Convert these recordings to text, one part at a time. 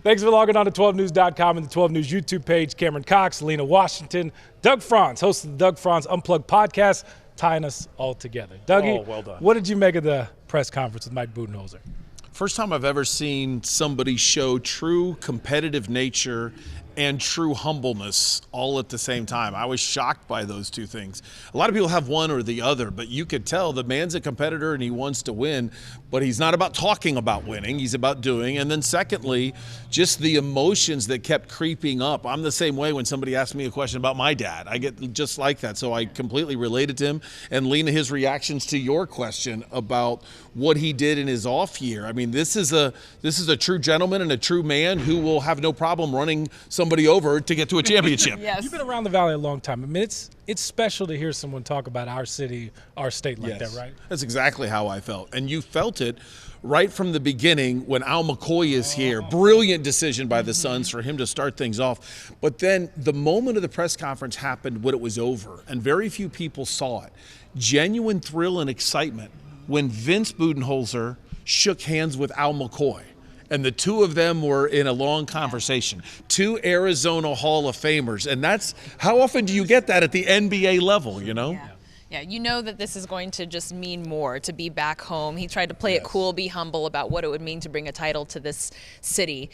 Thanks for logging on to 12news.com and the 12 News YouTube page. Cameron Cox, Lina Washington, Doug Franz, host of the Doug Franz Unplugged podcast, tying us all together. Dougie, well done. What did you make of the press conference with Mike Budenholzer? First time I've ever seen somebody show true competitive nature and true humbleness all at the same time. I was shocked by those two things. A lot of people have one or the other, but you could tell the man's a competitor and he wants to win, but he's not about talking about winning, he's about doing. And then secondly, just the emotions that kept creeping up. I'm the same way when somebody asks me a question about my dad. I get just like that, so I completely related to him. And Lina, his reactions to your question about what he did in his off year. I mean, this is a true gentleman and a true man who will have no problem running somebody over to get to a championship. Yes. You've been around the Valley a long time. I mean, it's special to hear someone talk about our city, our state like that, right? That's exactly how I felt. And you felt it right from the beginning when Al McCoy is here. Brilliant decision by the Suns for him to start things off. But then the moment of the press conference happened when it was over, and very few people saw it. Genuine thrill and excitement when Vince Budenholzer shook hands with Al McCoy. And the two of them were in a long conversation. Two Arizona Hall of Famers. And that's, how often do you get that at the NBA level, you know? Yeah, you know that this is going to just mean more to be back home. He tried to play it cool, be humble about what it would mean to bring a title to this city.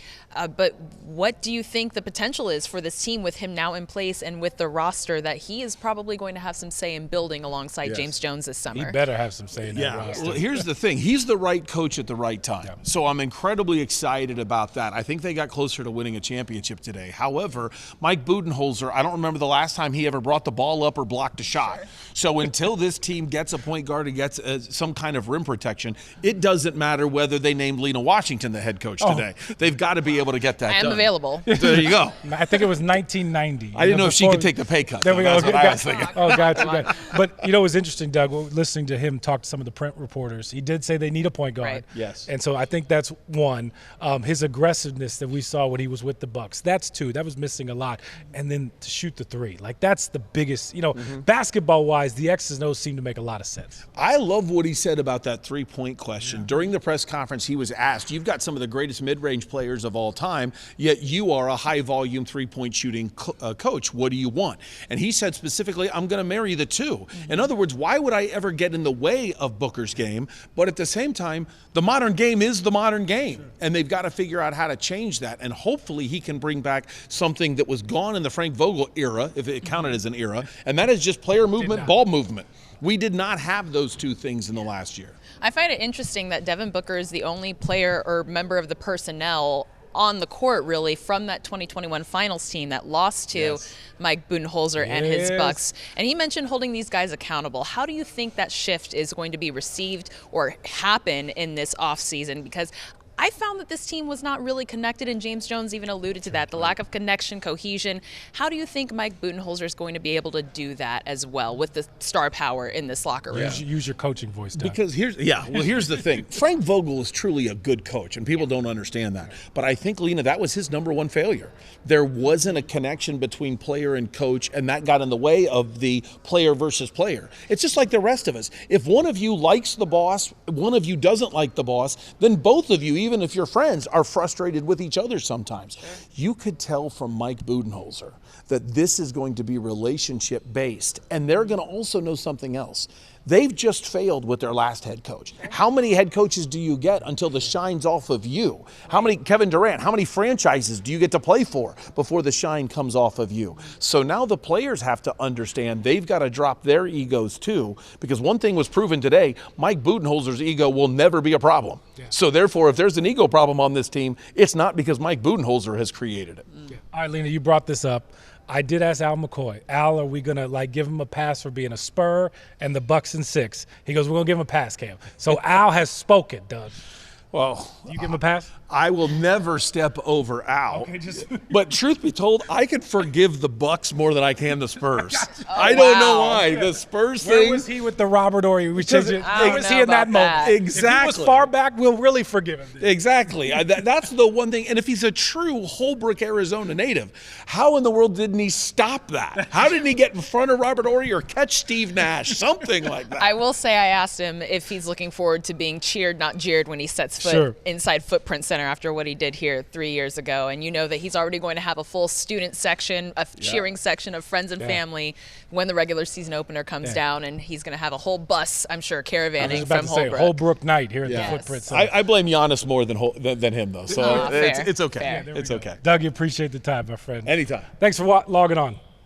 But what do you think the potential is for this team with him now in place and with the roster that he is probably going to have some say in building alongside James Jones this summer? He better have some say in that roster. Well, here's the thing. He's the right coach at the right time. Yeah. So I'm incredibly excited about that. I think they got closer to winning a championship today. However, Mike Budenholzer, I don't remember the last time he ever brought the ball up or blocked a shot. Sure. So until this team gets a point guard and gets some kind of rim protection, it doesn't matter whether they name Lina Washington the head coach today. They've got to be able to get that done. I am available. There you go. I think it was 1990. I didn't know if she could take the pay cut. There we go. That's what I was thinking. Oh, gotcha. But, you know, it was interesting, Doug, listening to him talk to some of the print reporters. He did say they need a point guard. Right. Yes. And so I think that's one. His aggressiveness that we saw when he was with the Bucks, that's two. That was missing a lot. And then to shoot the three. Like, that's the biggest, you know, basketball-wise, the X's and O's seem to make a lot of sense. I love what he said about that three-point question. Yeah. During the press conference, he was asked, you've got some of the greatest mid-range players of all time, yet you are a high-volume three-point shooting coach. What do you want? And he said specifically, I'm going to marry the two. In other words, why would I ever get in the way of Booker's game? But at the same time, the modern game is the modern game. Sure. And they've got to figure out how to change that. And hopefully he can bring back something that was gone in the Frank Vogel era, if it counted as an era, and that is just player movement, ball movement. We did not have those two things in the last year. I find it interesting that Devin Booker is the only player or member of the personnel on the court, really, from that 2021 finals team that lost to Mike Budenholzer and his Bucks. And he mentioned holding these guys accountable. How do you think that shift is going to be received or happen in this offseason? Because I found that this team was not really connected, and James Jones even alluded to that, the lack of connection, cohesion. How do you think Mike Budenholzer is going to be able to do that as well with the star power in this locker room? Use your coaching voice, Doug. Because here's the thing. Frank Vogel is truly a good coach, and people don't understand that. But I think, Lina, that was his number one failure. There wasn't a connection between player and coach, and that got in the way of the player versus player. It's just like the rest of us. If one of you likes the boss, one of you doesn't like the boss, then both of you, even if you're friends, are frustrated with each other sometimes. Sure. You could tell from Mike Budenholzer that this is going to be relationship based, and they're going to also know something else. They've just failed with their last head coach. How many head coaches do you get until the shine's off of you? How many, Kevin Durant, how many franchises do you get to play for before the shine comes off of you? So now the players have to understand they've got to drop their egos too, because one thing was proven today, Mike Budenholzer's ego will never be a problem. Yeah. So therefore, if there's an ego problem on this team, it's not because Mike Budenholzer has created it. Yeah. All right, Lina, you brought this up. I did ask Al McCoy, Al, are we going to give him a pass for being a Spur and the Bucks in 6? He goes, we're going to give him a pass, Cam. So Al has spoken, Doug. Well, you give him a pass? I will never step over Al. Okay, but truth be told, I could forgive the Bucks more than I can the Spurs. I don't know why. The Spurs thing. Where was he with the Robert Horry? Where was he in that moment? Exactly. If he was far back, we'll really forgive him. Exactly. That's the one thing. And if he's a true Holbrook, Arizona native, how in the world didn't he stop that? How didn't he get in front of Robert Horry or catch Steve Nash? Something like that. I will say I asked him if he's looking forward to being cheered, not jeered, when he sets foot inside Footprint Center after what he did here 3 years ago. And you know that he's already going to have a full student section, a cheering section of friends and family when the regular season opener comes down. And he's going to have a whole bus, I'm sure, caravanning from Holbrook. Holbrook night here at the Footprint Center. I blame Giannis more than him, though. So it's okay. Fair. It's okay. Doug, you appreciate the time, my friend. Anytime. Thanks for logging on.